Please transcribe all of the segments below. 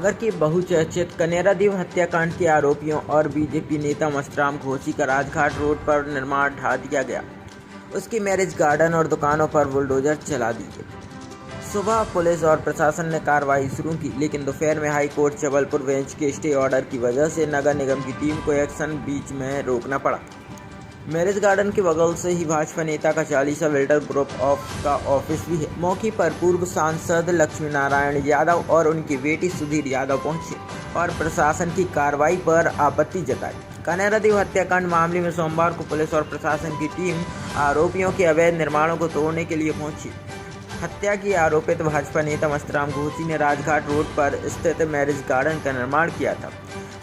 सागर के बहुचर्चित कनेरादेव हत्याकांड के आरोपियों और बीजेपी नेता मस्तराम घोसी का राजघाट रोड पर निर्माण ढा दिया गया। उसके मैरिज गार्डन और दुकानों पर बुलडोजर चला दिए। सुबह पुलिस और प्रशासन ने कार्रवाई शुरू की, लेकिन दोपहर में हाई कोर्ट जबलपुर बेंच के स्टे ऑर्डर की वजह से नगर निगम की टीम को एक्शन बीच में रोकना पड़ा। मैरिज गार्डन के बगल से ही भाजपा नेता का 40 बिल्डर ग्रुप का ऑफिस भी है। मौके पर पूर्व सांसद लक्ष्मी नारायण यादव और उनकी बेटी सुधीर यादव पहुंचे और प्रशासन की कार्रवाई पर आपत्ति जताई। कनेरादेव हत्याकांड मामले में सोमवार को पुलिस और प्रशासन की टीम आरोपियों के अवैध निर्माणों को तोड़ने के लिए पहुंची। हत्या की आरोपित भाजपा नेता मस्तराम घोसी ने राजघाट रोड पर स्थित मैरिज गार्डन का निर्माण किया था,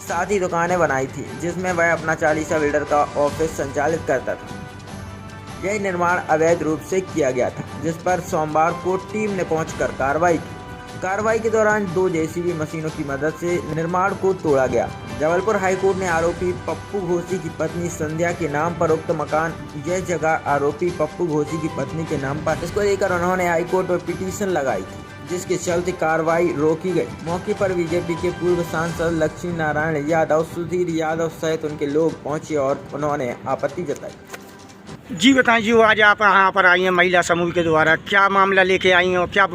साथ ही दुकानें बनाई थी जिसमें वह अपना 40 बिल्डर का ऑफिस संचालित करता था। यह निर्माण अवैध रूप से किया गया था, जिस पर सोमवार को टीम ने पहुंचकर कार्रवाई की। कार्रवाई के दौरान 2 जेसीबी मशीनों की मदद से निर्माण को तोड़ा गया। जबलपुर हाईकोर्ट ने आरोपी पप्पू घोसी की पत्नी संध्या के नाम पर उक्त मकान, यह जगह आरोपी पप्पू घोसी की पत्नी के नाम पर, इसको लेकर उन्होंने हाईकोर्ट में पिटीशन लगाई थी, जिसके चलते कार्रवाई रोकी गई। मौके पर बीजेपी के पूर्व सांसद लक्ष्मी नारायण यादव, सुधीर यादव सहित उनके लोग पहुंचे और उन्होंने आपत्ति जताई। जी बताएं जी, आज आप यहाँ पर आई हैं महिला समूह के द्वारा, क्या मामला लेके आई हैं और क्या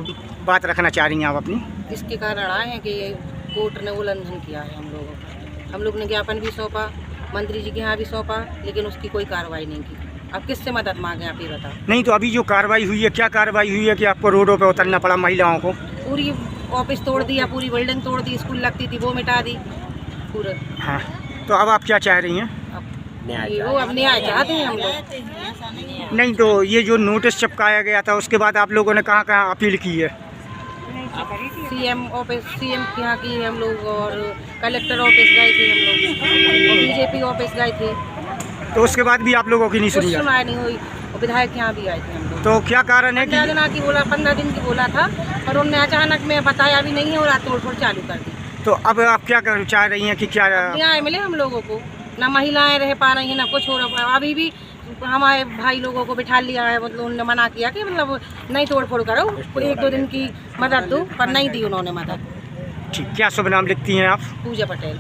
बात रखना चाह रही हैं आप अपनी? इसके कारण आए हैं कि कोर्ट ने उल्लंघन किया है हम लोग ने ज्ञापन भी सौंपा, मंत्री जी के यहाँ भी सौंपा, लेकिन उसकी कोई कार्रवाई नहीं की। अब किससे मदद मांगे आप ये बताओ। नहीं तो अभी जो कार्रवाई हुई है, क्या कार्रवाई हुई है कि आपको रोडों पे उतरना पड़ा महिलाओं को? पूरी ऑफिस तोड़ दिया, पूरी बिल्डिंग तोड़ दी, स्कूल लगती थी वो मिटा दी पूरा। हाँ, तो अब आप क्या चाह रही हैं? वो अब न्याय चाहते हैं हम लोग। नहीं तो ये जो नोटिस चिपकाया गया था उसके बाद आप लोगों ने कहाँ कहाँ अपील की है? सीएम ऑफिस, सीएम के यहाँ की हम लोग, और कलेक्टर ऑफिस गए थे हम लोग, और बीजेपी ऑफिस गए थे, तो उसके बाद भी आप लोगों की नहीं सुनी? सुनवाई नहीं हुई। और विधायक के यहाँ भी आए थे हम लोग। तो क्या कारण है कि 15 दिन की बोला था, पर उन्होंने अचानक में बताया भी नहीं है और तोड़-फोड़ चालू कर दी। तो अब आप क्या चाह रही हैं कि क्या न्याय मिले हम लोगों को? ना महिलाएं रह पा रही हैं, ना कुछ हो रहा है। अभी भी हमारे भाई लोगों को बिठा लिया है, मतलब उन्होंने मना किया कि मतलब नहीं तोड़-फोड़ करो, 1-2 दिन की मदद दो, पर नहीं दी उन्होंने मदद। ठीक, क्या शुभ नाम लिखती हैं आप? पूजा पटेल।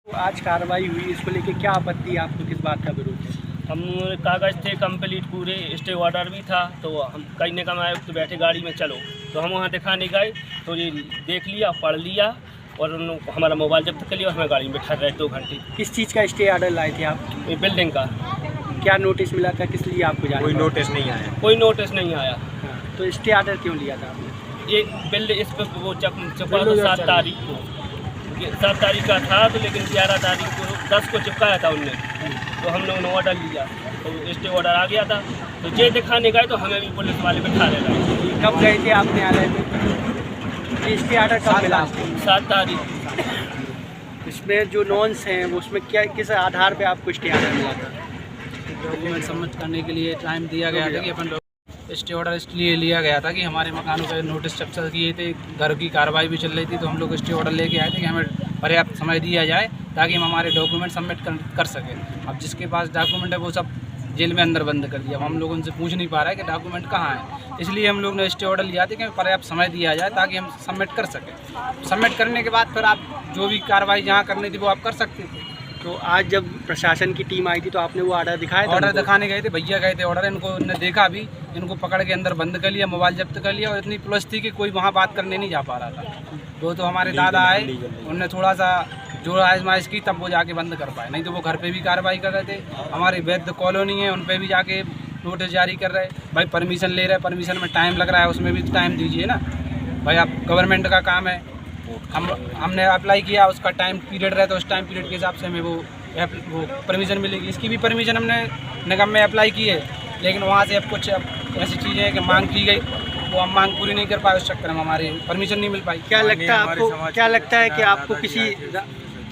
आज कार्रवाई हुई, इसको लेके क्या आपत्ति, आपको किस बात का विरोध है? हम कागज़ थे कंप्लीट पूरे, स्टे ऑर्डर भी था, तो हम कहने का मैं तो बैठे गाड़ी में चलो, तो हम वहाँ दिखाने गए तो ये देख लिया, पढ़ लिया और हमारा मोबाइल जब्त कर लिया और हमें गाड़ी में बैठा रहे 2 घंटे। किस चीज़ का स्टे ऑर्डर लाए थे आप? बिल्डिंग का। क्या नोटिस मिला था, किस लिए आपको जाना? कोई नोटिस नहीं आया। कोई नोटिस नहीं आया। तो स्टे ऑर्डर क्यों लिया था आपने? ये बिल्ड इस पर वो चुपा तो 7 तारीख को, 7 तारीख का था, तो लेकिन 11 तारीख को 10 को चिपकाया था उनने, तो हम लोगों ने ऑर्डर लिया, तो स्टे ऑर्डर आ गया था, तो जे दिखाने गए तो हमें भी पुलिस वाले बिठा ले गए। कब गए थे आप न्यायालय में? स्टे ऑर्डर कब मिला? 7 तारीख। इसमें जो नॉन्स हैं उसमें क्या, किस आधार पे आपको स्टे ऑर्डर मिला था? डॉक्यूमेंट सबमिट करने के लिए टाइम दिया गया था कि अपन स्टे ऑर्डर इसलिए लिया गया था कि हमारे मकानों पर नोटिस चर्चा किए थे, घर की कार्रवाई भी चल रही थी, तो हम लोग स्टे ऑर्डर लेके आए थे कि हमें पर्याप्त समय दिया जाए ताकि हम हमारे डॉक्यूमेंट सबमिट कर सकें। अब जिसके पास डॉक्यूमेंट है वो सब जेल में अंदर बंद कर दिया। अब हम लोग उनसे पूछ नहीं पा रहे कि डॉक्यूमेंट कहाँ है, इसलिए हम लोग ने स्टे ऑर्डर लिया था कि पर्याप्त समय दिया जाए ताकि हम सबमिट कर सकें। सबमिट करने के बाद फिर आप जो भी कार्रवाई जहाँ करनी थी वो आप कर सकते थे। तो आज जब प्रशासन की टीम आई थी तो आपने वो ऑर्डर दिखाया था? ऑर्डर दिखाने गए थे, भैया गए थे ऑर्डर, इनको ने देखा भी, इनको पकड़ के अंदर बंद कर लिया, मोबाइल जब्त कर लिया, और इतनी पुलिस थी कि कोई वहाँ बात करने नहीं जा पा रहा था। वो तो हमारे दादा आए, उनने थोड़ा सा जो आजमाइश की, तब वो जाके बंद कर पाए, नहीं तो वो घर पे भी कार्रवाई कर रहे थे। हमारी वैध कॉलोनी है, उन पर भी जाके नोटिस जारी कर रहे। भाई परमिशन ले रहे, परमिशन में टाइम लग रहा है, उसमें भी टाइम दीजिए ना भाई, आप गवर्नमेंट का काम है। हमने अप्लाई किया, उसका टाइम पीरियड रहे, तो उस टाइम पीरियड के हिसाब से हमें वो परमिशन मिलेगी। इसकी भी परमिशन हमने निगम में अप्लाई की है, लेकिन वहाँ से अब कुछ ऐसी चीज़ें हैं कि मांग की गई, वो हम मांग पूरी नहीं कर पाए, उस चक्कर में हमारी परमिशन नहीं मिल पाई। क्या लगता है आपको, क्या लगता है कि आपको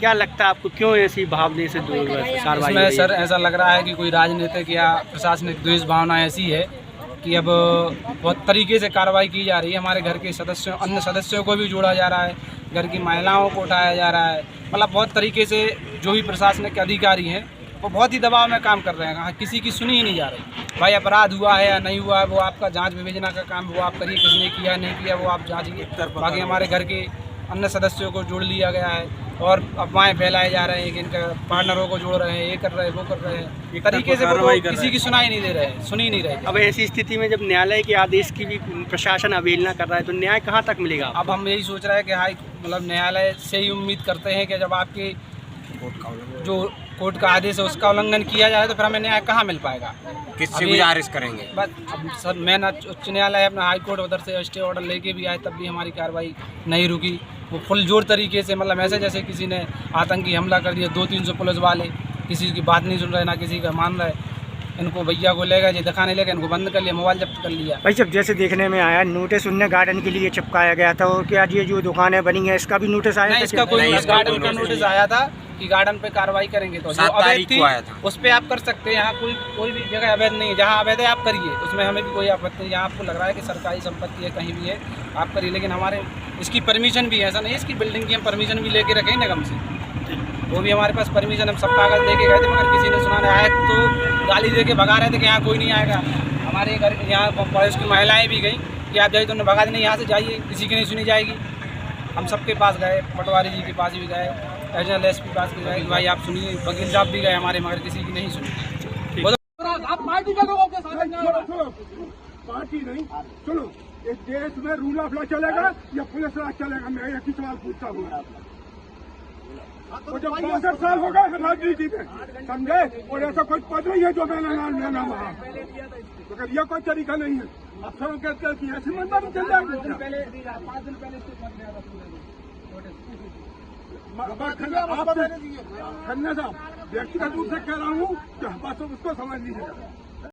क्या लगता है आपको क्यों ऐसी भावना से दूर कार्रवाई? इसमें सर ऐसा लग रहा है कि कोई राजनीतिक या प्रशासनिक द्वेष भावना ऐसी है कि अब बहुत तरीके से कार्रवाई की जा रही है। हमारे घर के सदस्यों, अन्य सदस्यों को भी जोड़ा जा रहा है, घर की महिलाओं को उठाया जा रहा है, मतलब बहुत तरीके से जो भी प्रशासनिक अधिकारी हैं वो बहुत ही दबाव में काम कर रहे हैं। किसी की सुनी ही नहीं जा रही। भाई अपराध हुआ है या नहीं हुआ है वो आपका जांच विवेचना का काम, वो आप करिए, किसने किया नहीं किया वो आप जांचिए। बाकी हमारे घर के अन्य सदस्यों को जोड़ लिया गया है और अफवाहें फैलाए जा रहे हैं कि इनका पार्टनरों को जोड़ रहे हैं, ये कर रहे हैं, वो कर रहे हैं। तरीके से वो तो किसी की सुनाई नहीं दे रहे हैं, सुनी नहीं रहे। अब ऐसी स्थिति में जब न्यायालय के आदेश की भी प्रशासन अवहेलना कर रहा है तो न्याय कहाँ तक मिलेगा? अब हम यही सोच रहे हैं कि न्यायालय से ही उम्मीद करते हैं कि जब आपके जो कोर्ट का आदेश है उसका उल्लंघन किया जाए तो फिर हमें न्याय कहाँ मिल पाएगा? किससे गुजारिश करेंगे? बस सर मैं उच्च न्यायालय अपना हाई कोर्ट उधर से स्टे ऑर्डर लेके भी आए, तब भी हमारी कार्रवाई नहीं रुकी। वो फुल जोर तरीके से मतलब ऐसे जैसे किसी ने आतंकी हमला कर दिया, 200-300 पुलिस वाले किसी की बात नहीं सुन रहे, ना किसी का मान रहे। इनको भैया को ले गए, ये दिखाने ले गए, इनको बंद कर लिया, मोबाइल जब्त कर लिया। भाई जब जैसे देखने में आया नोटिस उनने गार्डन के लिए चिपकाया गया था, और क्या ये जो दुकानें बनी है इसका भी नोटिस आया? नहीं, इसका कोई गार्डन का नोटिस आया था कि गार्डन पे कार्रवाई करेंगे, तो जो अवैध थी उस पर आप कर सकते हैं। यहाँ कोई भी जगह अवैध नहीं है, जहाँ अवैध है आप करिए, उसमें हमें भी कोई आपत्ति नहीं। यहाँ आपको लग रहा है कि सरकारी संपत्ति है, कहीं भी है आप करिए, लेकिन हमारे इसकी परमिशन भी है, ऐसा नहीं इसकी बिल्डिंग की हम परमिशन भी लेके रखें निगम से, वो भी हमारे पास परमिशन, हम सब कागज लेके गए थे, मगर किसी ने सुना नहीं। आए तो गाली दे के भगा रहे थे कि यहाँ कोई नहीं आएगा। हमारे घर यहाँ पड़ोस की महिलाएं भी गई कि आप जाइए, तो उन्होंने भगा दी, नहीं यहाँ से जाइए, किसी की नहीं सुनी जाएगी। हम सबके पास गए, पटवारी जी के पास भी गए, एडिशनल एसपी पास भी गए कि भाई आप सुनिए, वकील साहब भी गए हमारे, मगर किसी की नहीं सुनी। आप पार्टी के लोगों के साथ पार्टी नहीं, सुनो, इस देश में रूल ऑफ लॉ चलेगा या पुलिस राज चलेगा? मैं एक ही सवाल पूछता हूँ। तो जब 62 साल हो गए राजनीति में, समझे, और ऐसा कोई पद नहीं है जो मैंने नाम वहाँ, मगर यह कोई तरीका नहीं है। अफसरों के ऐसी मंदिर चल जाएंगे। खन्ना साहब, व्यक्तिगत रूप से कह रहा हूँ कि बस उसको समझ लीजिएगा।